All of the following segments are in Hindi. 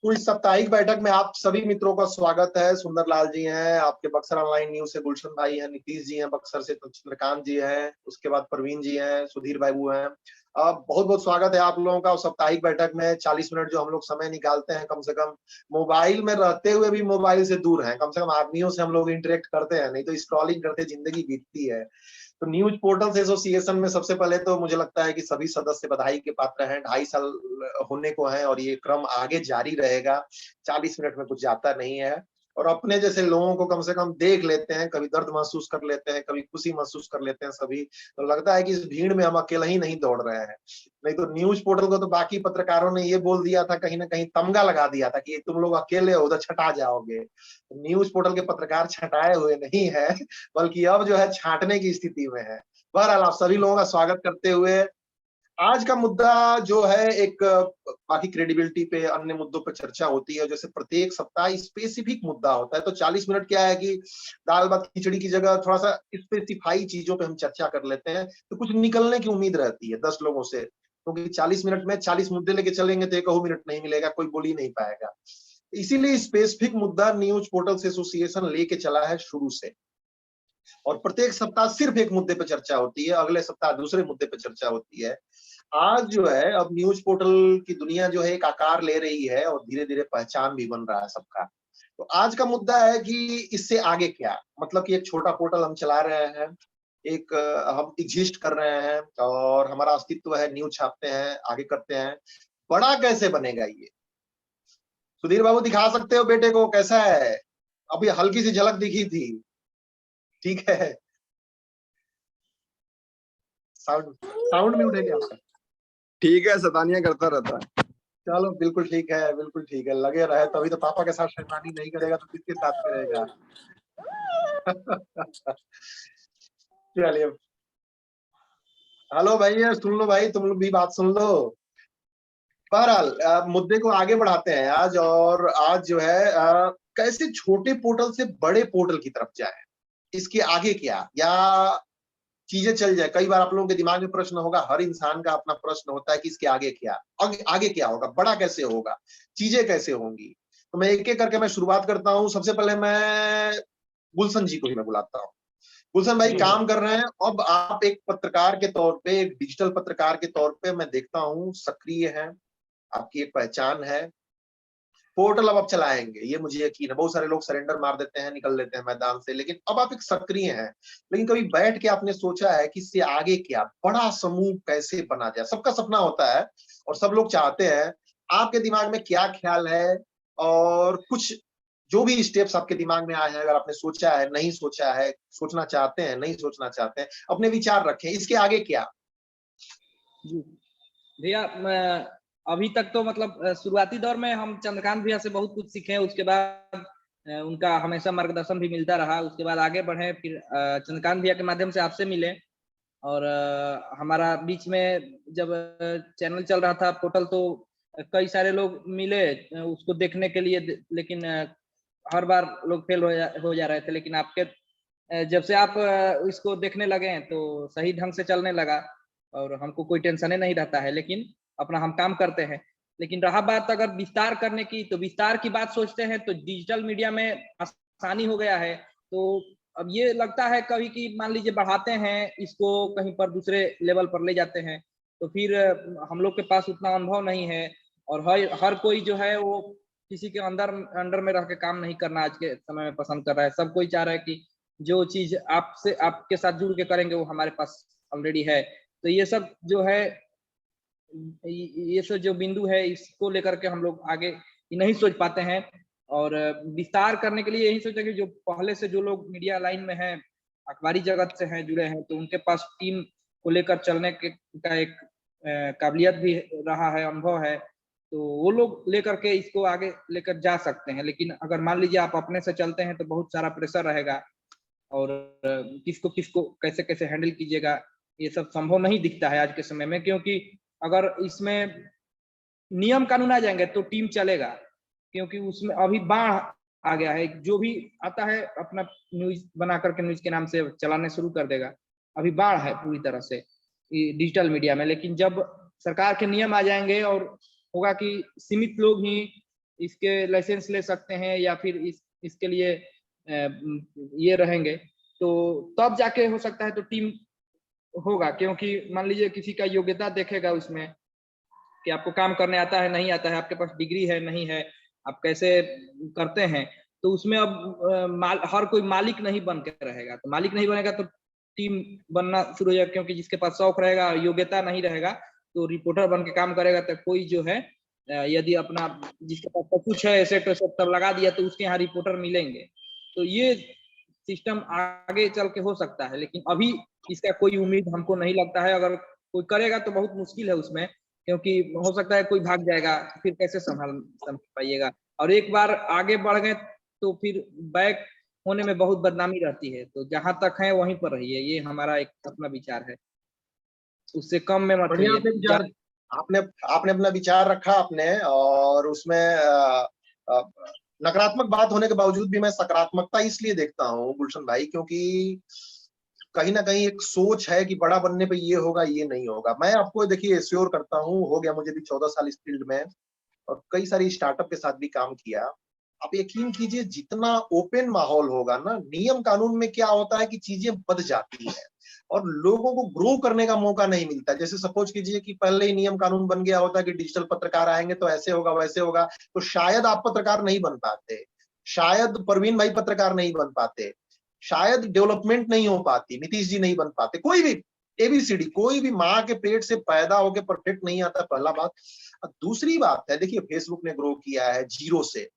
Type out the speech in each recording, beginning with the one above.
तो इस साप्ताहिक बैठक में आप सभी मित्रों का स्वागत है। सुंदरलाल जी हैं आपके बक्सर ऑनलाइन न्यूज से, गुलशन भाई हैं, नीतीश जी हैं बक्सर से, तो चंद्रकांत जी हैं, उसके बाद प्रवीण जी हैं, सुधीर बाबू हैं। बहुत बहुत स्वागत है आप लोगों का उस साप्ताहिक बैठक में। 40 मिनट जो हम लोग समय निकालते हैं, कम से कम मोबाइल में रहते हुए भी मोबाइल से दूर हैं, कम से कम आदमियों से हम लोग इंटरेक्ट करते हैं, नहीं तो स्क्रॉलिंग करते जिंदगी बीतती है। तो न्यूज पोर्टल्स एसोसिएशन में सबसे पहले तो मुझे लगता है कि सभी सदस्य बधाई के पात्र हैं। 2.5 साल होने को है और ये क्रम आगे जारी रहेगा। 40 मिनट में कुछ जाता नहीं है और अपने जैसे लोगों को कम से कम देख लेते हैं, कभी दर्द महसूस कर लेते हैं, कभी खुशी महसूस कर लेते हैं सभी। तो लगता है कि इस भीड़ में हम अकेला ही नहीं दौड़ रहे हैं। नहीं तो न्यूज पोर्टल को तो बाकी पत्रकारों ने ये बोल दिया था, कहीं ना कहीं तमगा लगा दिया था कि तुम लोग अकेले हो उधर छटा जाओगे। न्यूज पोर्टल के पत्रकार छटाए हुए नहीं है, बल्कि अब जो है छांटने की स्थिति में है। बहरहाल आप सभी लोगों का स्वागत करते हुए आज का मुद्दा जो है एक बाकी क्रेडिबिलिटी पे, अन्य मुद्दों पर चर्चा होती है। जैसे प्रत्येक सप्ताह स्पेसिफिक मुद्दा होता है, तो 40 मिनट क्या है कि दाल भात खिचड़ी की जगह थोड़ा सा स्पेसिफाई चीजों पे हम चर्चा कर लेते हैं, तो कुछ निकलने की उम्मीद रहती है 10 लोगों से। क्योंकि 40 मिनट में 40 मुद्दे लेके चलेंगे तो एक मिनट नहीं मिलेगा, कोई बोल ही नहीं पाएगा। इसीलिए स्पेसिफिक मुद्दा न्यूज पोर्टल एसोसिएशन लेके चला है शुरू से, और प्रत्येक सप्ताह सिर्फ एक मुद्दे पर चर्चा होती है, अगले सप्ताह दूसरे मुद्दे पर चर्चा होती है। आज जो है अब न्यूज पोर्टल की दुनिया जो है एक आकार ले रही है और धीरे धीरे पहचान भी बन रहा है सबका। तो आज का मुद्दा है कि इससे आगे क्या, मतलब कि एक छोटा पोर्टल हम चला रहे हैं, एक हम एग्जिस्ट कर रहे हैं और हमारा अस्तित्व है, न्यूज छापते हैं, आगे करते हैं। बड़ा कैसे बनेगा ये? सुधीर बाबू दिखा सकते हो बेटे को कैसा है? अभी हल्की सी झलक दिखी थी, ठीक है। साउंड साउंड म्यूट है क्या आपका? ठीक है, शैतानियां करता रहता है। चलो बिल्कुल ठीक है, बिल्कुल ठीक है, लगे रहे। तभी तो पापा के साथ शैतानी नहीं करेगा तो किसके साथ करेगा? चलिए, हेलो भाई, सुन लो भाई, तुम लोग भी बात सुन लो। बहरहाल मुद्दे को आगे बढ़ाते हैं आज, और आज जो है कैसे छोटे पोर्टल से बड़े पोर्टल की तरफ जाए, इसके आगे क्या, या चीजें चल जाए। कई बार आप लोगों के दिमाग में प्रश्न होगा, हर इंसान का अपना प्रश्न होता है कि इसके आगे क्या, आगे क्या होगा, बड़ा कैसे होगा, चीजें कैसे होंगी। तो मैं एक एक करके मैं शुरुआत करता हूँ। सबसे पहले मैं गुलशन जी को ही मैं बुलाता हूँ। गुलशन भाई काम कर रहे हैं, अब आप एक पत्रकार के तौर पे, एक डिजिटल पत्रकार के तौर पे मैं देखता हूँ सक्रिय हैं, आपकी एक पहचान है। पोर्टल अब आप चलाएंगे, ये मुझे यकीन है। बहुत सारे लोग सरेंडर मार देते हैं, निकल लेते हैं मैदान से, लेकिन अब आप एक सक्रिय हैं। लेकिन कभी बैठ के आपने सोचा है कि इससे आगे क्या, बड़ा समूह कैसे बना जाए? सबका सपना होता है और सब लोग चाहते हैं। आपके दिमाग में क्या ख्याल है, और कुछ जो भी स्टेप्स आपके दिमाग में आए हैं, अगर आपने सोचा है, नहीं सोचा है, सोचना चाहते हैं, नहीं सोचना चाहते हैं, अपने विचार रखें, इसके आगे क्या? जी भैया, अभी तक तो मतलब शुरुआती दौर में हम चंद्रकांत भैया से बहुत कुछ सीखे। उसके बाद उनका हमेशा मार्गदर्शन भी मिलता रहा। उसके बाद आगे बढ़े, फिर चंद्रकांत भैया के माध्यम से आपसे मिले, और हमारा बीच में जब चैनल चल रहा था पोर्टल, तो कई सारे लोग मिले उसको देखने के लिए, लेकिन हर बार लोग फेल हो जा रहे थे। लेकिन आपके जब से आप इसको देखने लगे तो सही ढंग से चलने लगा, और हमको कोई टेंशन नहीं रहता है, लेकिन अपना हम काम करते हैं। लेकिन रहा बात अगर विस्तार करने की, तो विस्तार की बात सोचते हैं तो डिजिटल मीडिया में आसानी हो गया है। तो अब ये लगता है कभी कि मान लीजिए बढ़ाते हैं इसको, कहीं पर दूसरे लेवल पर ले जाते हैं, तो फिर हम लोग के पास उतना अनुभव नहीं है, और हर कोई जो है वो किसी के अंडर में रह के काम नहीं करना आज के समय में पसंद कर रहा है। सब कोई चाह रहा है कि जो चीज आपसे, आपके साथ जुड़ के करेंगे, वो हमारे पास ऑलरेडी है। तो ये सब जो है, ये सब जो बिंदु है, इसको लेकर के हम लोग आगे नहीं सोच पाते हैं। और विस्तार करने के लिए यही सोचा कि जो पहले से जो लोग मीडिया लाइन में हैं, अखबारी जगत से हैं, जुड़े हैं, तो उनके पास टीम को लेकर चलने का एक काबिलियत भी रहा है, अनुभव है, तो वो लोग लेकर के इसको आगे लेकर जा सकते हैं। लेकिन अगर मान लीजिए आप अपने से चलते हैं तो बहुत सारा प्रेशर रहेगा, और किसको किसको कैसे कैसे हैंडल कीजिएगा, ये सब संभव नहीं दिखता है आज के समय में। क्योंकि अगर इसमें नियम कानून आ जाएंगे तो टीम चलेगा, क्योंकि उसमें अभी बाढ़ आ गया है। जो भी आता है अपना न्यूज बना करके न्यूज के नाम से चलाने शुरू कर देगा। अभी बाढ़ है पूरी तरह से डिजिटल मीडिया में। लेकिन जब सरकार के नियम आ जाएंगे और होगा कि सीमित लोग ही इसके लाइसेंस ले सकते हैं या फिर इसके लिए ये रहेंगे, तो तब जाके हो सकता है तो टीम होगा। क्योंकि मान लीजिए किसी का योग्यता देखेगा उसमें कि आपको काम करने आता है नहीं आता है, आपके पास डिग्री है नहीं है, आप कैसे करते हैं, तो उसमें अब हर कोई मालिक नहीं बन के रहेगा। तो मालिक नहीं बनेगा तो टीम बनना शुरू हो जाएगा, क्योंकि जिसके पास शौक रहेगा, योग्यता नहीं रहेगा, तो रिपोर्टर बन के काम करेगा। तो कोई जो है यदि अपना जिसके पास सब कुछ है, एसेट सब लगा दिया, तो उसके यहाँ रिपोर्टर मिलेंगे। तो ये सिस्टम आगे चल के हो सकता है, लेकिन अभी इसका कोई उम्मीद हमको नहीं लगता है। अगर कोई करेगा तो बहुत मुश्किल है उसमें, क्योंकि हो सकता है कोई भाग जाएगा, फिर कैसे संभाल पाइएगा। और एक बार आगे बढ़ गए तो फिर बैक होने में बहुत बदनामी रहती है। तो जहां तक है वहीं पर रहिए, ये हमारा एक अपना विचार है, उससे कम में मत बढ़िया आपने विचार, आपने आपने अपना विचार रखा आपने, और उसमें नकारात्मक बात होने के बावजूद भी मैं सकारात्मकता इसलिए देखता हूँ गुलशन भाई, क्योंकि कहीं ना कहीं एक सोच है कि बड़ा बनने पे ये होगा ये नहीं होगा। मैं आपको देखिए एश्योर करता हूँ, हो गया मुझे भी 14 साल इस फील्ड में, और कई सारी स्टार्टअप के साथ भी काम किया। आप यकीन कीजिए जितना ओपन माहौल होगा ना, नियम कानून में क्या होता है कि चीजें बद जाती है और लोगों को ग्रो करने का मौका नहीं मिलता। जैसे सपोज कीजिए कि पहले ही नियम कानून बन गया होता कि डिजिटल पत्रकार आएंगे तो ऐसे होगा वैसे होगा, तो शायद आप पत्रकार नहीं बन पाते, शायद परवीन भाई पत्रकार नहीं बन पाते, शायद डेवलपमेंट नहीं हो पाती, नीतीश जी नहीं बन पाते, कोई भी एबीसीडी, कोई भी माँ के पेट से पैदा होकर परफेक्ट नहीं आता, पहला बात। दूसरी बात है, देखिए फेसबुक ने ग्रो किया है जीरो से,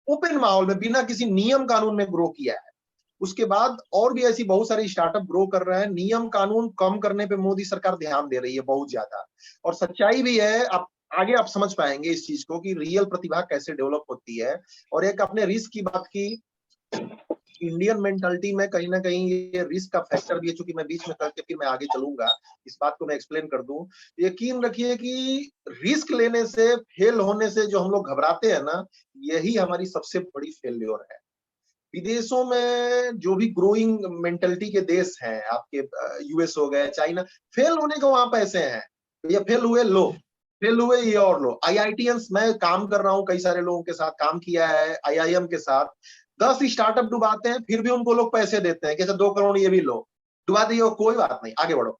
ओपन माहौल में बिना किसी नियम कानून में ग्रो किया है। उसके बाद और भी ऐसी बहुत सारी स्टार्टअप ग्रो कर रहे हैं। नियम कानून कम करने पे मोदी सरकार ध्यान दे रही है बहुत ज्यादा, और सच्चाई भी है। आप आगे आप समझ पाएंगे इस चीज को कि रियल प्रतिभा कैसे डेवलप होती है। और एक आपने रिस्क की बात की, इंडियन मेंटालिटी में कहीं ना कहीं ये रिस्क का फैक्टर भी है, चूंकि मैं बीच में करके फिर मैं आगे चलूंगा, इस बात को मैं एक्सप्लेन कर दूं। यकीन रखिए कि रिस्क लेने से, फेल होने से जो हम लोग घबराते हैं ना, यही हमारी सबसे बड़ी फेल्योर है। विदेशों में जो भी ग्रोइंग मेंटालिटी के देश हैं, आपके यूएस हो गए, चाइना, फेल होने को वहां पैसे हैं, ये फेल हुए लो, फेल हुए ये और लो। आईआईटीएंस, मैं काम कर रहा हूँ, कई सारे लोगों के साथ काम किया है, आईआईएम के साथ 10 स्टार्टअप डुबाते हैं, फिर भी उनको लोग पैसे देते हैं कि 2 करोड़ ये भी लो, डुबा दिए, कोई बात नहीं, आगे बढ़ो।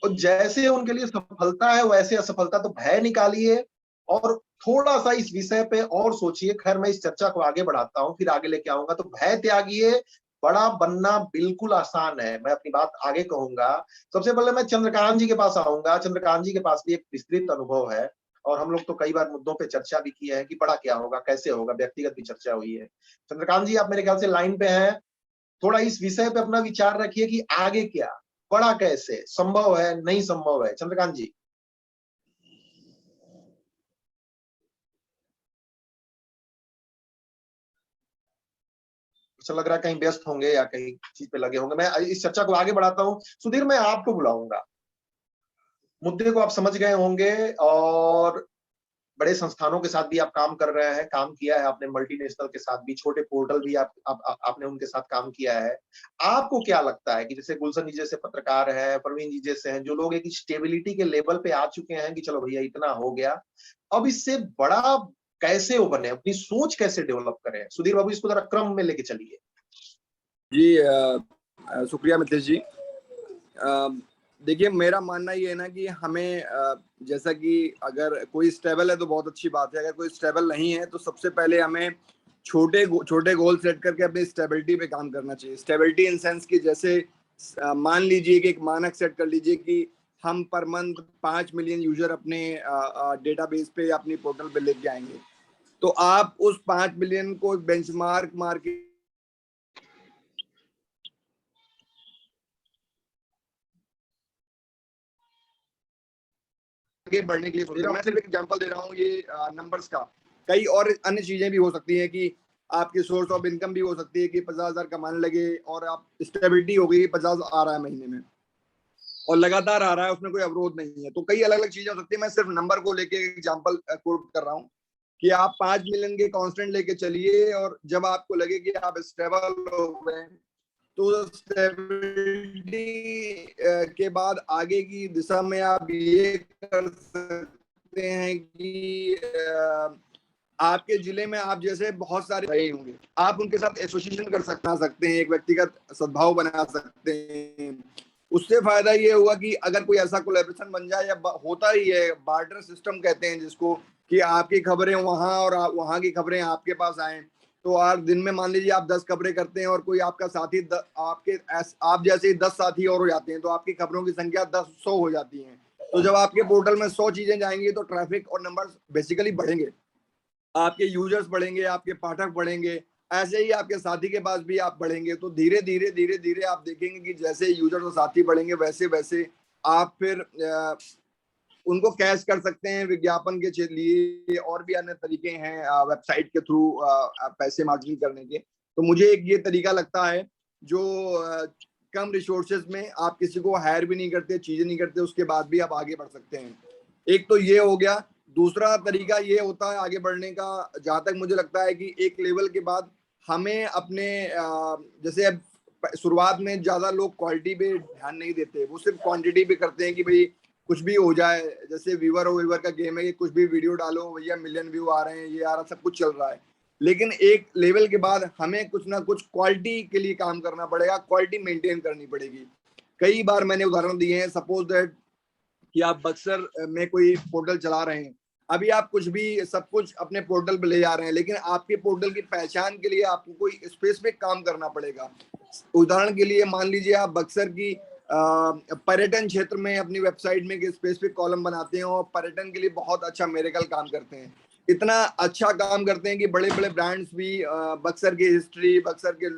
और जैसे उनके लिए सफलता है वैसे असफलता, तो भय निकालिए और थोड़ा सा इस विषय पे और सोचिए। खैर मैं इस चर्चा को आगे बढ़ाता हूँ, फिर आगे लेके आऊंगा। तो भय त्यागिए, बड़ा बनना बिल्कुल आसान है। मैं अपनी बात आगे कहूंगा। सबसे पहले मैं चंद्रकांत जी के पास आऊंगा। चंद्रकांत जी के पास भी एक विस्तृत अनुभव है, और हम लोग तो कई बार मुद्दों पे चर्चा भी की है कि बड़ा क्या होगा, कैसे होगा, व्यक्तिगत भी चर्चा हुई है। चंद्रकांत जी, आप मेरे ख्याल से लाइन पे हैं, थोड़ा इस विषय पे अपना विचार रखिए कि आगे क्या, बड़ा कैसे, संभव है नहीं संभव है। चंद्रकांत जी। अच्छा, लग रहा है कहीं व्यस्त होंगे या कहीं चीज पे लगे होंगे। मैं इस चर्चा को आगे बढ़ाता हूँ। सुधीर, मैं आपको बुलाऊंगा, मुद्दे को आप समझ गए होंगे, और बड़े संस्थानों के साथ भी आप काम कर रहे हैं, काम किया है आपने, मल्टीनेशनल के साथ भी, छोटे पोर्टल भी आपने उनके साथ काम किया है। आपको क्या लगता है कि जैसे गुलशन जी जैसे पत्रकार है, प्रवीण जी जैसे हैं, जो लोग एक स्टेबिलिटी के लेवल पे आ चुके हैं कि चलो भैया इतना हो गया, अब इससे बड़ा कैसे वो बने, अपनी सोच कैसे डेवलप करें? सुधीर बाबू, इसको जरा क्रम में लेके चलिए। जी शुक्रिया मितेश जी। देखिए मेरा मानना ये है ना कि हमें जैसा कि अगर कोई स्टेबल है तो बहुत अच्छी बात है, अगर कोई स्टेबल नहीं है तो सबसे पहले हमें छोटे छोटे गोल सेट करके अपनी स्टेबिलिटी पे काम करना चाहिए। स्टेबिलिटी इन सेंस कि जैसे मान लीजिए कि एक मानक सेट कर लीजिए कि हम पर मंथ 5 मिलियन यूजर अपने डेटाबेस पे या अपनी पोर्टल पे लेके आएंगे, तो आप उस 5 मिलियन को बेंचमार्क मार के आगे बढ़ने के लिए मैं सिर्फ एग्जांपल दे रहा हूँ ये नंबर्स का। कई और अन्य चीजें भी हो सकती हैं कि आपकी सोर्स ऑफ इनकम भी हो सकती है कि 50,000 कमाने लगे और आप स्टेबिलिटी हो गई, 50 आ रहा है महीने में और लगातार आ रहा है, उसमें कोई अवरोध नहीं है। तो कई अलग अलग चीजें हो सकती है। मैं सिर्फ नंबर को लेके एग्जांपल कोट कर रहा हूँ कि आप 5 मिलियन के कांस्टेंट लेके चलिए, और जब आपको लगे कि आप स्टेबल हो गए तो स्टेबिलिटी के बाद आगे की दिशा में आप ये कर सकते हैं कि आपके जिले में आप जैसे बहुत सारे रहे होंगे, आप उनके साथ एसोसिएशन कर सकते हैं, एक व्यक्तिगत सद्भाव बना सकते हैं। उससे फायदा ये होगा कि अगर कोई ऐसा कोलैबोरेशन बन जाए, या होता ही है, बार्टर सिस्टम कहते हैं जिसको, कि आपकी खबरें वहां और वहां की खबरें आपके पास आए, तो आप दिन में मान लीजिए आप 10 खबरें करते हैं और कोई आपका साथी आप जैसे ही 10 साथी और हो जाते हैं, तो आपकी खबरों की संख्या 100 हो जाती है। तो जब आपके पोर्टल में 100 चीजें जाएंगी तो ट्रैफिक और नंबर बेसिकली बढ़ेंगे, आपके यूजर्स बढ़ेंगे, आपके पाठक बढ़ेंगे, ऐसे ही आपके साथी के पास भी आप बढ़ेंगे। तो धीरे धीरे आप देखेंगे कि जैसे यूजर्स और साथी बढ़ेंगे, वैसे वैसे आप फिर उनको कैश कर सकते हैं विज्ञापन के लिए। और भी अन्य तरीके हैं वेबसाइट के थ्रू पैसे मार्जिन करने के। तो मुझे एक ये तरीका लगता है जो कम रिसोर्सेज में आप किसी को हायर भी नहीं करते, चीजें नहीं करते, उसके बाद भी आप आगे बढ़ सकते हैं। एक तो ये हो गया। दूसरा तरीका ये होता है आगे बढ़ने का, जहां तक मुझे लगता है कि एक लेवल के बाद हमें अपने जैसे अब शुरुआत में ज्यादा लोग क्वालिटी पे ध्यान नहीं देते, वो सिर्फ क्वांटिटी पे करते हैं कि भाई कुछ भी हो जाए। जैसे व्यूवर का गेम है कि कुछ भी वीडियो डालो भैया मिलियन व्यू आ रहे हैं, ये आ रहा, सब कुछ चल रहा है। लेकिन एक लेवल के बाद हमें कुछ ना कुछ क्वालिटी के लिए काम करना पड़ेगा, क्वालिटी मेंटेन करनी पड़ेगी। कई बार मैंने उदाहरण दिए हैं, सपोज दैट कि आप बक्सर में कोई पोर्टल चला रहे हैं, अभी आप कुछ भी सब कुछ अपने पोर्टल पे ले जा रहे हैं, लेकिन आपके पोर्टल की पहचान के लिए आपको कोई स्पेसिफिक काम करना पड़ेगा। उदाहरण के लिए मान लीजिए आप बक्सर की पर्यटन क्षेत्र में अपनी वेबसाइट में एक स्पेसिफिक कॉलम बनाते हैं और पर्यटन के लिए बहुत अच्छा मेरेकल काम करते हैं, इतना अच्छा काम करते हैं कि बड़े बड़े ब्रांड्स भी बक्सर की हिस्ट्री, बक्सर के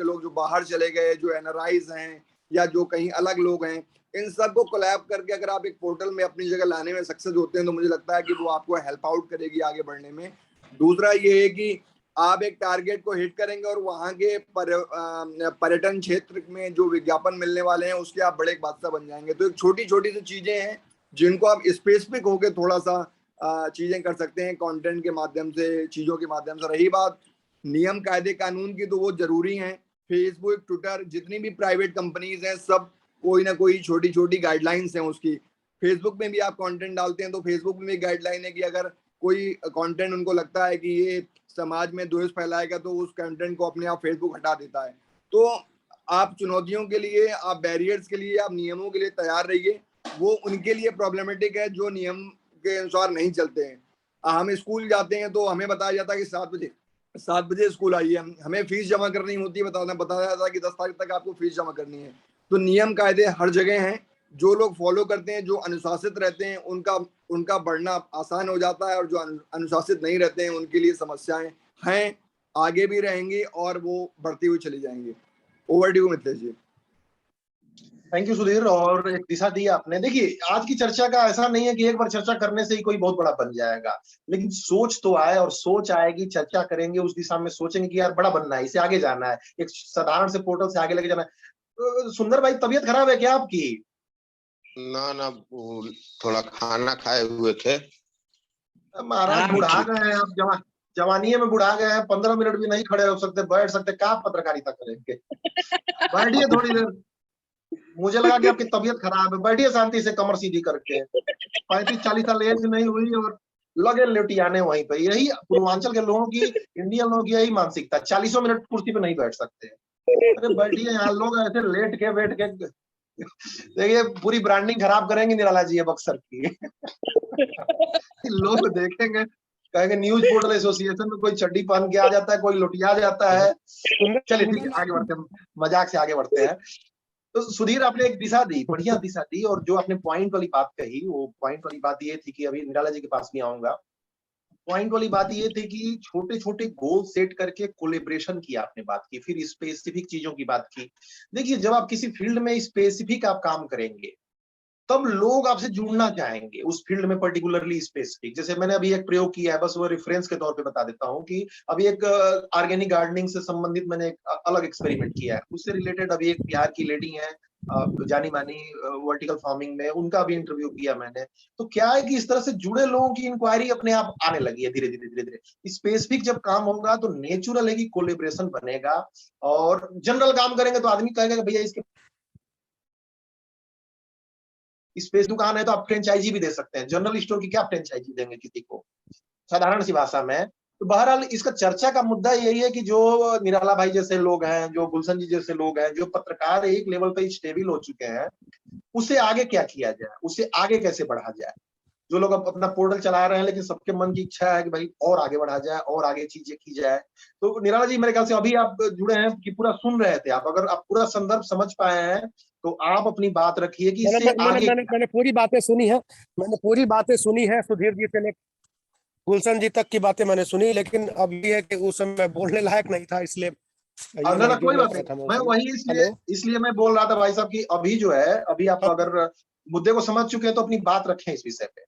लोग जो बाहर चले गए, जो एनआरआईज हैं या जो कहीं अलग लोग हैं, इन सबको कोलैब करके अगर आप एक पोर्टल में अपनी जगह लाने में सक्सेस होते हैं तो मुझे लगता है कि वो आपको हेल्प आउट करेगी आगे बढ़ने में। दूसरा ये है कि आप एक टारगेट को हिट करेंगे और वहाँ के पर्यटन क्षेत्र में जो विज्ञापन मिलने वाले हैं उसके आप बड़े एक बादशाह बन जाएंगे। तो एक छोटी छोटी सी चीजें हैं जिनको आप स्पेसिफिक होकर थोड़ा सा चीजें कर सकते हैं कंटेंट के माध्यम से, चीजों के माध्यम से। रही बात नियम कायदे कानून की, तो वो जरूरी हैं। फेसबुक, ट्विटर, जितनी भी प्राइवेट कंपनीज हैं, सब कोई ना कोई छोटी छोटी गाइडलाइंस हैं उसकी। फेसबुक में भी आप कंटेंट डालते हैं तो फेसबुक में भी गाइडलाइन है कि अगर कोई कंटेंट उनको लगता है कि ये समाज में द्वेष फैलाएगा तो उस कंटेंट को अपने आप फेसबुक हटा देता है। तो आप चुनौतियों के लिए, आप बैरियर्स के लिए, आप नियमों के लिए तैयार रहिए। वो उनके लिए प्रॉब्लमेटिक है जो नियम के अनुसार नहीं चलते हैं। हम स्कूल जाते हैं तो हमें बताया जाता है कि 7 बजे स्कूल आइए, हमें फीस जमा करनी होती है, बताया जाता है कि 10 तारीख तक आपको फीस जमा करनी है। तो नियम कायदे हर जगह हैं, जो लोग फॉलो करते हैं, जो अनुशासित रहते हैं, उनका बढ़ना आसान हो जाता है, और जो अनुशासित नहीं रहते हैं उनके लिए समस्याएं हैं, आगे भी रहेंगी और वो बढ़ती हुई चली जाएंगी। Over to you Mithilesh ji. Thank you Sudhir, और एक दिशा दी आपने। देखिए आज की चर्चा का ऐसा नहीं है कि एक बार चर्चा करने से ही कोई बहुत बड़ा बन जाएगा, लेकिन सोच तो आए, और सोच आएगी, चर्चा करेंगे, उस दिशा में सोचेंगे कि यार बड़ा बनना है, इसे आगे जाना है, एक साधारण से पोर्टल से आगे लेके जाना है। सुंदर भाई, तबीयत खराब है क्या आपकी? ना वो थोड़ा खाना खाए हुए थे। महाराज बुढ़ा गए हैं आप, जवानी में बुढ़ा गए हैं, 15 मिनट भी नहीं खड़े हो सकते, बैठ सकते, क्या पत्रकारिता करेंगे? बैठिए थोड़ी देर। मुझे लगा कि आपकी तबीयत खराब है, बैठिए शांति से कमर सीधी करके। 35-40 साल एज नहीं हुई और लगे लेटियाने वहीं पे। यही पूर्वांचल के लोगों की, इंडियन लोगों की यही मानसिकता, 40 मिनट कुर्सी पे नहीं बैठ सकते। अरे बैठिए, यहाँ लोग ऐसे लेट के बैठ के देखिए पूरी ब्रांडिंग खराब करेंगे निराला जी ये बक्सर की। लोग देखेंगे, कहेंगे न्यूज पोर्टल एसोसिएशन में कोई चड्डी पहन के आ जाता है, कोई लुटिया जाता है। चलिए ठीक है, आगे बढ़ते हैं, मजाक से आगे बढ़ते हैं। तो सुधीर, आपने एक दिशा दी, बढ़िया दिशा दी, और जो आपने पॉइंट वाली बात कही, वो पॉइंट वाली बात ये थी कि अभी निराला जी के पास भी आऊंगा। पॉइंट वाली बात ये थी कि छोटे छोटे गोल सेट करके कोलेब्रेशन की आपने बात की, फिर स्पेसिफिक चीजों की बात की। देखिए जब आप किसी फील्ड में स्पेसिफिक आप काम करेंगे तब लोग आपसे जुड़ना चाहेंगे उस फील्ड में, पर्टिकुलरली स्पेसिफिक। जैसे मैंने अभी एक प्रयोग किया है, बस वो रेफरेंस के तौर पे बता देता हूँ कि अभी एक ऑर्गेनिक गार्डनिंग से संबंधित मैंने एक अलग एक्सपेरिमेंट किया है। उससे रिलेटेड अभी एक बिहार की लेडी है, जानी मानी वर्टिकल फार्मिंग में, उनका भी इंटरव्यू किया मैंने। तो क्या है कि इस तरह से जुड़े लोगों की इंक्वायरी अपने आप आने लगी है धीरे धीरे धीरे धीरे। स्पेसिफिक जब काम होगा तो नेचुरल है कि कोलेब्रेशन बनेगा, और जनरल काम करेंगे तो आदमी कहेगा कि भैया इसके स्पेस दुकान है तो आप फ्रेंचाइजी भी दे सकते हैं, जनरल स्टोर की क्या फ्रेंचाइजी देंगे किसी को? साधारण सी भाषा में। तो बहरहाल इसका चर्चा का मुद्दा यही है कि जो निराला भाई जैसे लोग हैं, जो गुलशन जी जैसे लोग हैं, जो पत्रकार एक लेवल पे स्टेबल हो चुके हैं, उसे आगे क्या किया जाए, उसे आगे कैसे बढ़ा जाए। जो लोग अब अपना पोर्टल चला रहे हैं, लेकिन सबके मन की इच्छा है कि भाई और आगे बढ़ा जाए और आगे चीजें की जाए। तो निराला जी, मेरे ख्याल से अभी आप जुड़े हैं कि पूरा सुन रहे थे आप, अगर आप पूरा संदर्भ समझ पाए हैं तो आप अपनी बात रखिए कि मैंने इससे मैंने आगे मैंने मैंने पूरी बातें सुनी है, मैंने पूरी बातें सुनी है, सुधीर जी से लेकर गुलशन जी तक की बातें मैंने सुनी, लेकिन अब ये है कि उस समय बोलने लायक नहीं था, इसलिए ये ना नहीं कोई बोल बात पाया नहीं। था मैं उस मैं समय। वही इसलिए हेलो। इसलिए मैं बोल रहा था भाई साहब कि अभी जो है, अभी आप हाँ अगर मुद्दे को समझ चुके हैं तो अपनी बात रखें इस विषय पे।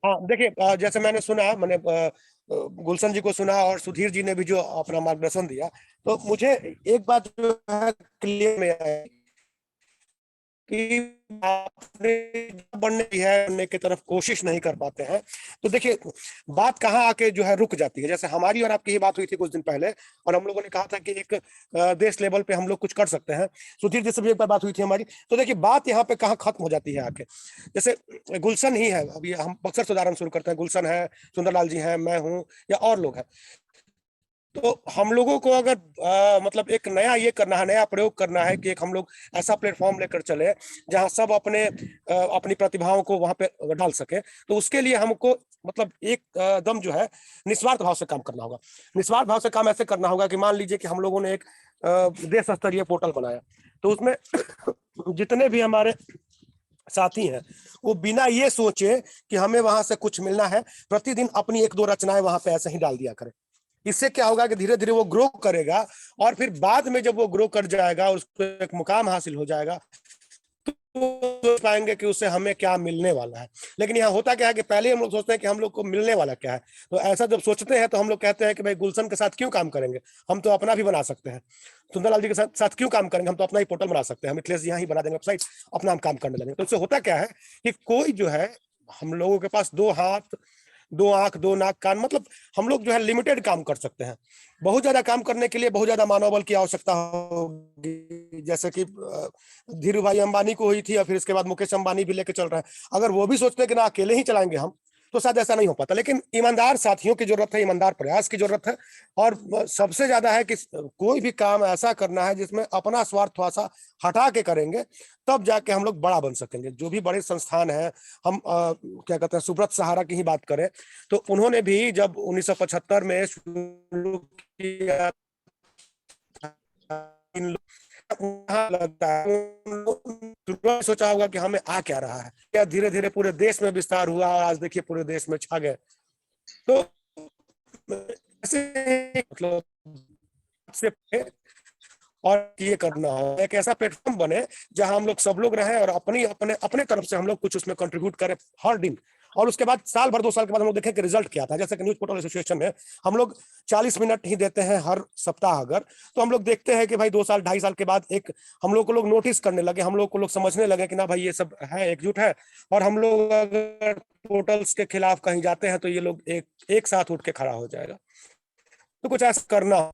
हाँ, देखिए जैसे मैंने सुना, मैंने गुलशन जी को सुना और सुधीर जी ने भी जो अपना मार्गदर्शन दिया, तो मुझे एक बात जो है क्लियर में आई कि आपने बनने की है, बनने की तरफ कोशिश नहीं कर पाते हैं। तो देखिए बात कहाँ आके जो है रुक जाती है। जैसे हमारी और आपकी ही बात हुई थी कुछ दिन पहले, और हम लोगों ने कहा था कि एक देश लेवल पे हम लोग कुछ कर सकते हैं। सुधीर जी से भी एक बार बात हुई थी हमारी। तो देखिए बात यहाँ पे कहाँ खत्म हो जाती है आके। जैसे गुलशन ही है, अभी हम अक्सर से उदाहरण शुरू करते हैं, गुलशन है, सुंदरलाल जी हैं, मैं हूँ, या और लोग हैं। तो हम लोगों को अगर मतलब एक नया ये करना है, नया प्रयोग करना है कि एक हम लोग ऐसा प्लेटफॉर्म लेकर चले जहां सब अपने अपनी प्रतिभाओं को वहां पे डाल सके, तो उसके लिए हमको मतलब एक दम जो है निस्वार्थ भाव से काम करना होगा। निस्वार्थ भाव से काम ऐसे करना होगा कि मान लीजिए कि हम लोगों ने एक देश स्तरीय पोर्टल बनाया, तो उसमें जितने भी हमारे साथी हैं वो बिना ये सोचे कि हमें वहां से कुछ मिलना है, प्रतिदिन अपनी एक दो रचनाएं वहां पे ऐसे ही डाल दिया करें। इससे क्या होगा कि धीरे धीरे वो ग्रो करेगा, और फिर बाद में जब वो ग्रो कर जाएगा, उसको एक मुकाम हासिल हो जाएगा, तो सोच पाएंगे कि उससे हमें क्या मिलने वाला है। लेकिन यहाँ होता क्या है कि पहले हम लोग सोचते हैं कि हम लोग को मिलने वाला क्या है। तो ऐसा जब सोचते हैं तो हम लोग कहते हैं कि भाई गुलशन के साथ क्यों काम करेंगे, हम तो अपना भी बना सकते हैं। सुंदरलाल जी के साथ क्यों काम करेंगे, हम तो अपना ही पोर्टल बना सकते हैं, हम मिथिलेश यहाँ ही बना देंगे वेबसाइट, अपना हम काम करने लगेंगे। तो इससे होता क्या है कि कोई जो है, हम लोगों के पास दो हाथ, दो आंख, दो नाक, कान, मतलब हम लोग जो है लिमिटेड काम कर सकते हैं। बहुत ज्यादा काम करने के लिए बहुत ज्यादा मानव बल की आवश्यकता होगी, जैसे कि धीरू भाई अंबानी को हुई थी, और फिर इसके बाद मुकेश अंबानी भी लेके चल रहे हैं। अगर वो भी सोचते हैं कि ना अकेले ही चलाएंगे हम, तो शायद ऐसा नहीं हो पाता। लेकिन ईमानदार साथियों की जरूरत है, ईमानदार प्रयास की जरूरत है, और सबसे ज्यादा है कि कोई भी काम ऐसा करना है जिसमें अपना स्वार्थ थोड़ा सा हटा के करेंगे, तब जाके हम लोग बड़ा बन सकेंगे। जो भी बड़े संस्थान हैं, हम क्या कहते हैं, सुब्रत सहारा की ही बात करें, तो उन्होंने भी जब 1975 में शुरू किया, लगता है सोचा होगा कि हमें आ क्या रहा है, क्या धीरे धीरे पूरे देश में विस्तार हुआ, और आज देखिए पूरे देश में छा गए। तो ऐसे मतलब और ये करना है एक ऐसा प्लेटफॉर्म बने जहां हम लोग सब लोग रहें, और अपनी अपने अपने तरफ से हम लोग कुछ उसमें कंट्रीब्यूट करें हर दिन। और उसके बाद साल भर, 2 साल के बाद हम लोग देखें कि रिजल्ट क्या था। जैसे कि न्यूज पोर्टल एसोसिएशन में हम लोग 40 मिनट ही देते हैं हर सप्ताह, अगर तो हम लोग देखते हैं कि भाई 2 साल 2.5 साल के बाद एक हम लोग को लोग नोटिस करने लगे, हम लोग को लोग समझने लगे कि ना भाई ये सब है, एकजुट है। और हम लोग अगर पोर्टल्स के खिलाफ कहीं जाते हैं तो ये लोग एक साथ उठ के खड़ा हो जाएगा। तो कुछ ऐसा करना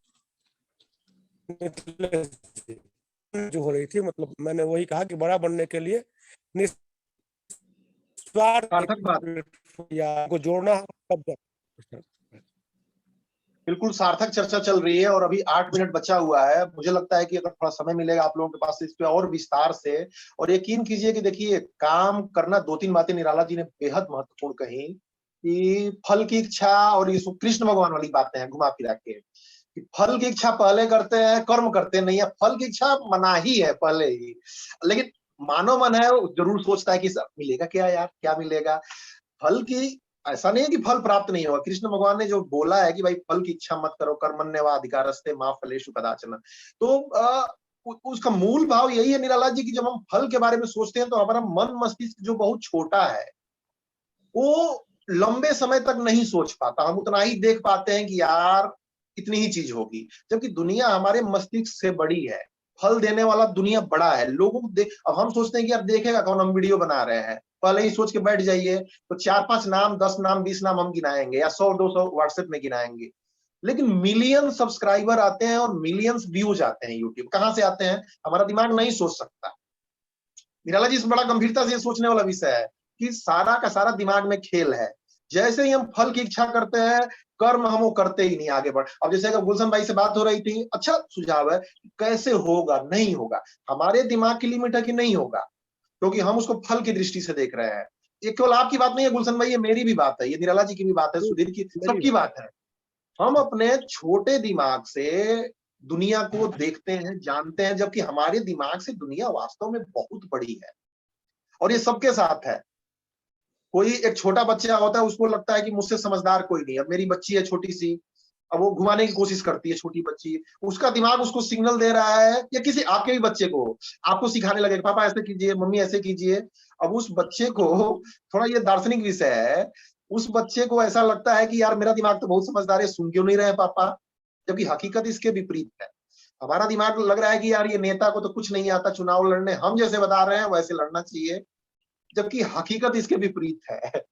जो हो रही थी, मतलब मैंने वही कहा कि बड़ा बनने के लिए सार्थक बात, या को जोड़ना तब तक। बिल्कुल सार्थक चर्चा चल रही है, और अभी 8 मिनट बचा हुआ है। मुझे लगता है कि अगर थोड़ा समय मिलेगा आप लोगों के पास इस पे और विस्तार से, और यकीन कीजिए कि देखिए काम करना, 2-3 बातें निराला जी ने बेहद महत्वपूर्ण कही कि फल की इच्छा, और ये कृष्ण भगवान वाली बातें हैं घुमा फिरा के, कि फल की इच्छा पहले करते हैं, कर्म करते नहीं है। फल की इच्छा मना ही है पहले ही, लेकिन मानव मन है वो जरूर सोचता है कि मिलेगा क्या यार, क्या मिलेगा। फल की ऐसा नहीं है कि फल प्राप्त नहीं होगा। कृष्ण भगवान ने जो बोला है कि भाई फल की इच्छा मत करो, कर्मण्येवा अधिकारस्ते मा फलेषु कदाचन। तो उसका मूल भाव यही है निराला जी की, जब हम फल के बारे में सोचते हैं तो हमारा मन मस्तिष्क जो बहुत छोटा है, वो लंबे समय तक नहीं सोच पाता। हम उतना ही देख पाते हैं कि यार इतनी ही चीज होगी, जबकि दुनिया हमारे मस्तिष्क से बड़ी है। फल देने वाला दुनिया बड़ा है। लोगों को अब हम सोचते हैं कि यार देखेगा कौन, हम वीडियो बना रहे हैं, पहले ही सोच के बैठ जाइए तो 4-5 नाम, 10 नाम, 20 नाम हम गिनाएंगे, या 100-200 व्हाट्सएप में गिनाएंगे। लेकिन मिलियन सब्सक्राइबर आते हैं और मिलियंस व्यूज आते हैं। यूट्यूब कहां से आते हैं, हमारा दिमाग नहीं सोच सकता। निराला जी इस बड़ा गंभीरता से सोचने वाला विषय है कि सारा का सारा दिमाग में खेल है। जैसे ही हम फल की इच्छा करते हैं, कर्म हम वो करते ही नहीं, आगे बढ़। अब जैसे अगर गुलशन भाई से बात हो रही थी, अच्छा सुझाव है, कैसे होगा, नहीं होगा। हमारे दिमाग की लिमिट है कि नहीं होगा, क्योंकि हम उसको फल की दृष्टि से देख रहे हैं। ये केवल आपकी बात नहीं है गुलशन भाई, ये मेरी भी बात है, ये निराला जी की भी बात है, सुधीर की, सबकी बात है। हम अपने छोटे दिमाग से दुनिया को देखते हैं, जानते हैं, जबकि हमारे दिमाग से दुनिया वास्तव में बहुत बड़ी है, और ये सबके साथ है। कोई एक छोटा बच्चा होता है, उसको लगता है कि मुझसे समझदार कोई नहीं। अब मेरी बच्ची है छोटी सी, अब वो घुमाने की कोशिश करती है, छोटी बच्ची, उसका दिमाग उसको सिग्नल दे रहा है, या किसी आपके भी बच्चे को आपको सिखाने लगे, पापा ऐसे कीजिए, मम्मी ऐसे कीजिए। अब उस बच्चे को, थोड़ा ये दार्शनिक विषय है, उस बच्चे को ऐसा लगता है कि यार मेरा दिमाग तो बहुत समझदार है, सुन क्यों नहीं रहे पापा, जबकि हकीकत इसके विपरीत है। हमारा दिमाग लग रहा है कि यार ये नेता को तो कुछ नहीं आता चुनाव लड़ने, हम जैसे बता रहे हैं वैसे लड़ना चाहिए, जबकि हकीकत इसके विपरीत है।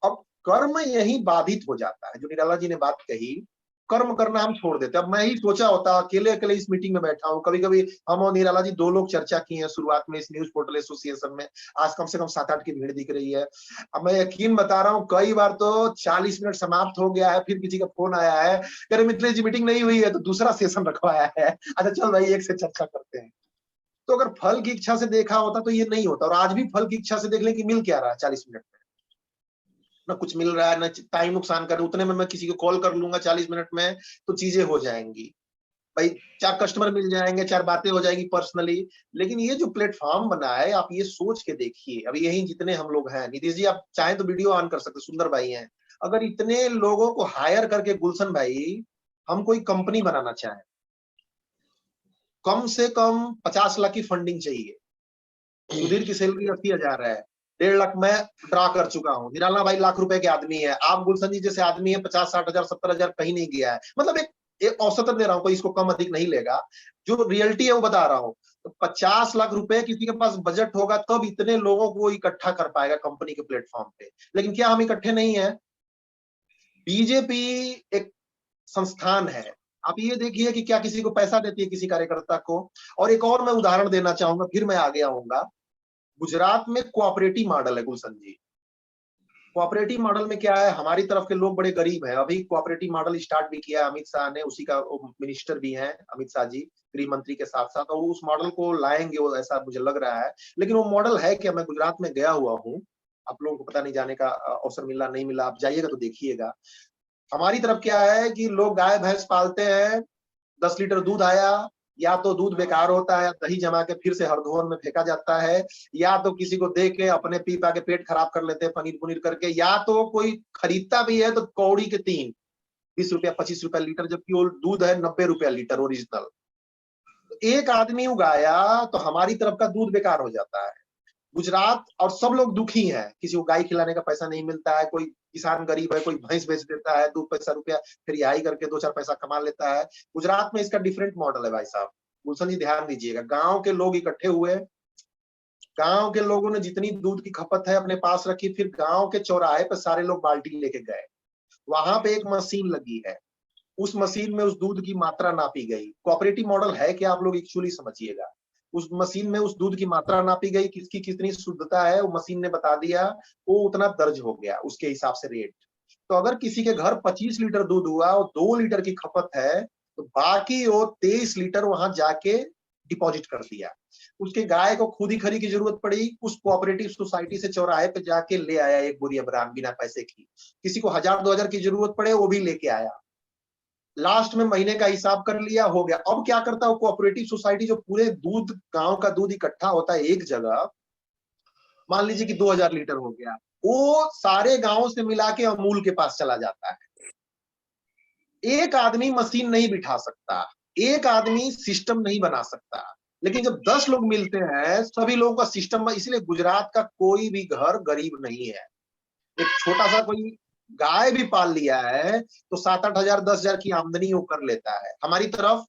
अब कर्म यही बाधित हो जाता है, जो निराला जी ने बात कही, कर्म करना हम छोड़ देते। अब मैं ही सोचा होता, अकेले अकेले इस मीटिंग में बैठा हूँ, कभी कभी हम और निराला जी 2 लोग चर्चा की है शुरुआत में इस न्यूज पोर्टल एसोसिएशन में, आज कम से कम 7-8 की भीड़ दिख रही है। अब मैं यकीन बता रहा हूँ, कई बार तो 40 मिनट समाप्त हो गया है, फिर किसी का फोन आया है, कह रहे मिथिलेश जी मीटिंग नहीं हुई है, तो दूसरा सेशन रखवाया है, अच्छा चल भाई एक से चर्चा करते हैं। तो अगर फल की इच्छा से देखा होता तो ये नहीं होता, और आज भी फल की इच्छा से देख लें कि मिल क्या रहा है 40 मिनट में, ना कुछ मिल रहा है, ना टाइम नुकसान कर, उतने में मैं किसी को कॉल कर लूंगा 40 मिनट में, तो चीजें हो जाएंगी भाई, 4 कस्टमर मिल जाएंगे, 4 बातें हो जाएगी पर्सनली। लेकिन ये जो प्लेटफॉर्म बना है, आप ये सोच के देखिए, अभी यही जितने हम लोग हैं, नीतीश जी आप चाहें तो वीडियो ऑन कर सकते, सुंदर भाई हैं, अगर इतने लोगों को हायर करके गुलशन भाई हम कोई कंपनी बनाना चाहें, कम से कम 50 लाख की फंडिंग चाहिए। सुधीर की सैलरी 80,000 है, 1.5 लाख मैं ड्रा कर चुका हूँ, निराला भाई लाख रुपए के आदमी है, आप गुलशन जी जैसे आदमी है 50-60,000 70,000 कहीं नहीं गया है, मतलब एक औसतन दे रहा हूँ, कोई इसको कम अधिक नहीं लेगा, जो रियलिटी है वो बता रहा हूँ। तो 50 लाख रुपए किसी के पास बजट होगा तब इतने लोगों को इकट्ठा कर पाएगा कंपनी के प्लेटफॉर्म पे, लेकिन क्या हम इकट्ठे नहीं है? बीजेपी एक संस्थान है, आप ये देखिए कि क्या किसी को पैसा देती है किसी कार्यकर्ता को। और एक और मैं उदाहरण देना चाहूंगा, फिर मैं आगे आऊंगा। गुजरात में कोऑपरेटिव मॉडल है गुलशन जी। कोऑपरेटिव मॉडल में क्या है, हमारी तरफ के लोग बड़े गरीब हैं, अभी कोऑपरेटिव मॉडल स्टार्ट भी किया अमित शाह ने, उसी का मिनिस्टर भी हैं अमित शाह जी, गृह मंत्री के साथ साथ, और उस मॉडल को लाएंगे वो, ऐसा मुझे लग रहा है। लेकिन वो मॉडल है क्या, मैं गुजरात में गया हुआ हूँ, आप लोगों को पता नहीं, जाने का अवसर मिला नहीं मिला, आप जाइएगा तो देखिएगा। हमारी तरफ क्या है कि लोग गाय भैंस पालते हैं, 10 लीटर दूध आया, या तो दूध बेकार होता है, दही जमा के फिर से हरदोहन में फेंका जाता है, या तो किसी को दे के अपने पी पा के पेट खराब कर लेते हैं पनीर पुनीर करके, या तो कोई खरीदता भी है तो कौड़ी के 3 20 रुपया 25 रुपया लीटर, जबकि वो दूध है 90 रुपया लीटर ओरिजिनल। एक आदमी उगाया तो हमारी तरफ का दूध बेकार हो जाता है। गुजरात और सब लोग दुखी हैं, किसी को गाय खिलाने का पैसा नहीं मिलता है, कोई किसान गरीब है, कोई भैंस बेच देता है, 2 पैसा रुपया फिर यही करके 2-4 पैसा कमा लेता है। गुजरात में इसका डिफरेंट मॉडल है भाई साहब, गुलशन जी ध्यान दीजिएगा। गांव के लोग इकट्ठे हुए, गांव के लोगों ने जितनी दूध की खपत है अपने पास रखी, फिर गांव के चौराहे पे सारे लोग बाल्टी लेके गए, वहां पे एक मशीन लगी है, उस मशीन में उस दूध की मात्रा नापी गई। कोऑपरेटिव मॉडल है कि आप लोग एक्चुअली समझिएगा, उस मशीन में उस दूध की मात्रा नापी गई, किसकी कितनी शुद्धता है वो मशीन ने बता दिया, वो उतना दर्ज हो गया, उसके हिसाब से रेट। तो अगर किसी के घर 25 लीटर दूध हुआ और 2 लीटर की खपत है, तो बाकी वो 23 लीटर वहां जाके डिपॉजिट कर दिया। उसके गाय को खुद ही खरी की जरूरत पड़ी, उस कोऑपरेटिव सोसाइटी से चौराहे पे जाके ले आया एक बोरी बरान बिना पैसे की। किसी को 1000-2000 की जरूरत पड़े, वो भी लेके आया, लास्ट में महीने का हिसाब कर लिया, हो गया। अब क्या करता है कोऑपरेटिव सोसाइटी, जो पूरे दूध गांव का दूध इकट्ठा होता है एक जगह, मान लीजिए कि 2000 लीटर हो गया, वो सारे गांवों से मिला के अमूल के पास चला जाता है। एक आदमी मशीन नहीं बिठा सकता, एक आदमी सिस्टम नहीं बना सकता, लेकिन जब 10 लोग मिलते हैं सभी लोगों का सिस्टम, इसलिए गुजरात का कोई भी घर गरीब नहीं है। एक छोटा सा कोई गाय भी पाल लिया है तो 7-8 हजार 10,000 की आमदनी वो कर लेता है। हमारी तरफ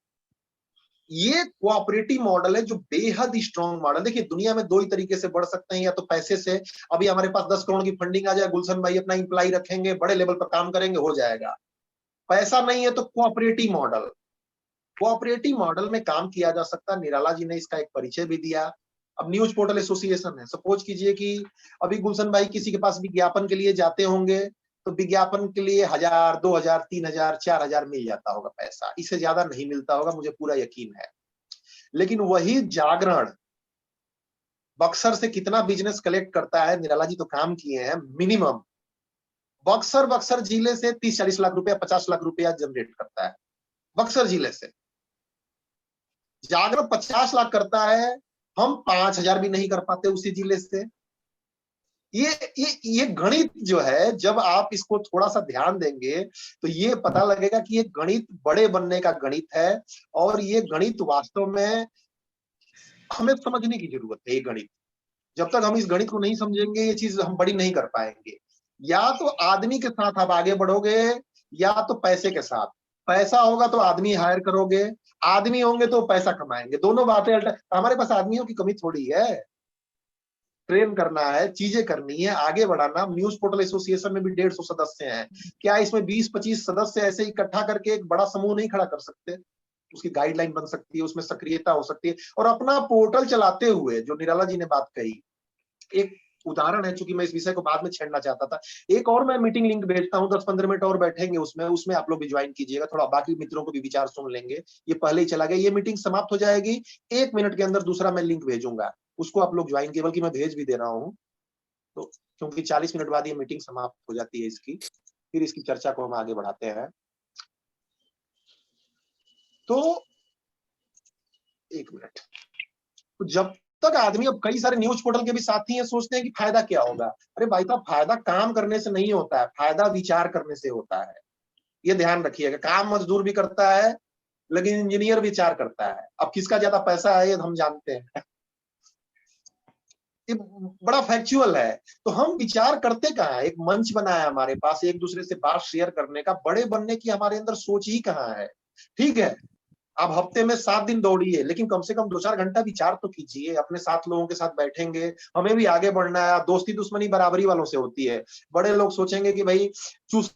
ये कोऑपरेटिव मॉडल है जो बेहद स्ट्रॉन्ग मॉडल। देखिए दुनिया में 2 ही तरीके से बढ़ सकते हैं, या तो पैसे से, अभी हमारे पास 10 करोड़ की फंडिंग आ जाए, गुलशन भाई अपना इंप्लाई रखेंगे, बड़े लेवल पर काम करेंगे, हो जाएगा। पैसा नहीं है तो कोऑपरेटिव मॉडल, कोऑपरेटिव मॉडल में काम किया जा सकता है। निराला जी ने इसका एक परिचय भी दिया, अब न्यूज पोर्टल एसोसिएशन है, सपोज कीजिए कि अभी गुलशन भाई किसी के पास विज्ञापन के लिए जाते होंगे तो विज्ञापन के लिए 1000, 2000, 3000, 4000 मिल जाता होगा पैसा, इससे ज्यादा नहीं मिलता होगा, मुझे पूरा यकीन है। लेकिन वही जागरण बक्सर से कितना बिजनेस कलेक्ट करता है, निराला जी तो काम किए हैं, मिनिमम बक्सर जिले से 30-40 लाख रुपया, 50 लाख रुपया जनरेट करता है बक्सर जिले से। जागरण 50 लाख करता है, हम 5000 भी नहीं कर पाते उसी जिले से। ये गणित जो है, जब आप इसको थोड़ा सा ध्यान देंगे तो ये पता लगेगा कि ये गणित बड़े बनने का गणित है, और ये गणित वास्तव में हमें समझने की जरूरत है। ये गणित, जब तक हम इस गणित को नहीं समझेंगे ये चीज हम बड़ी नहीं कर पाएंगे। या तो आदमी के साथ आप आगे बढ़ोगे, या तो पैसे के साथ। पैसा होगा तो आदमी हायर करोगे, आदमी होंगे तो पैसा कमाएंगे, दोनों बातें हमारे पास आदमियों की कमी थोड़ी है। ट्रेन करना है, चीजें करनी है, आगे बढ़ाना। न्यूज पोर्टल एसोसिएशन में भी 150 सदस्य हैं, क्या इसमें 20-25 सदस्य ऐसे इकट्ठा करके एक बड़ा समूह नहीं खड़ा कर सकते? उसकी गाइडलाइन बन सकती है, उसमें सक्रियता हो सकती है। और अपना पोर्टल चलाते हुए, जो निराला जी ने बात कही, एक उदाहरण है, चूंकि मैं इस विषय को बाद में छेड़ना चाहता था, एक और मैं मीटिंग लिंक भेजता हूँ, 10-15 मिनट और बैठेंगे उसमें आप लोग भी ज्वाइन कीजिएगा, थोड़ा बाकी मित्रों को भी विचार सुन लेंगे। ये पहले ही चला गया, ये मीटिंग समाप्त हो जाएगी, 1 मिनट के अंदर दूसरा मैं लिंक भेजूंगा, उसको आप लोग ज्वाइन कीजिए, बल्कि मैं भेज भी दे रहा हूँ। तो क्योंकि 40 मिनट बाद ये मीटिंग समाप्त हो जाती है इसकी, फिर इसकी चर्चा को हम आगे बढ़ाते हैं। तो 1 मिनट, तो जब तक आदमी, अब कई सारे न्यूज पोर्टल के भी साथी हैं, सोचते हैं कि फायदा क्या होगा। अरे भाई साहब, फायदा काम करने से नहीं होता है, फायदा विचार करने से होता है। ये ध्यान रखिएगा। काम मजदूर भी करता है, लेकिन इंजीनियर विचार करता है। अब किसका ज्यादा पैसा है ये हम जानते हैं, ये बड़ा फैक्चुअल है। तो हम विचार करते कहाँ है? एक मंच बनाया हमारे पास एक दूसरे से बात शेयर करने का, बड़े बनने की हमारे अंदर सोच ही कहाँ है? ठीक है, आप हफ्ते में 7 दिन दौड़िए, लेकिन कम से कम 2-4 घंटा विचार तो कीजिए, अपने साथ लोगों के साथ बैठेंगे, हमें भी आगे बढ़ना है। दोस्ती दुश्मनी बराबरी वालों से होती है। बड़े लोग सोचेंगे कि भाई चूस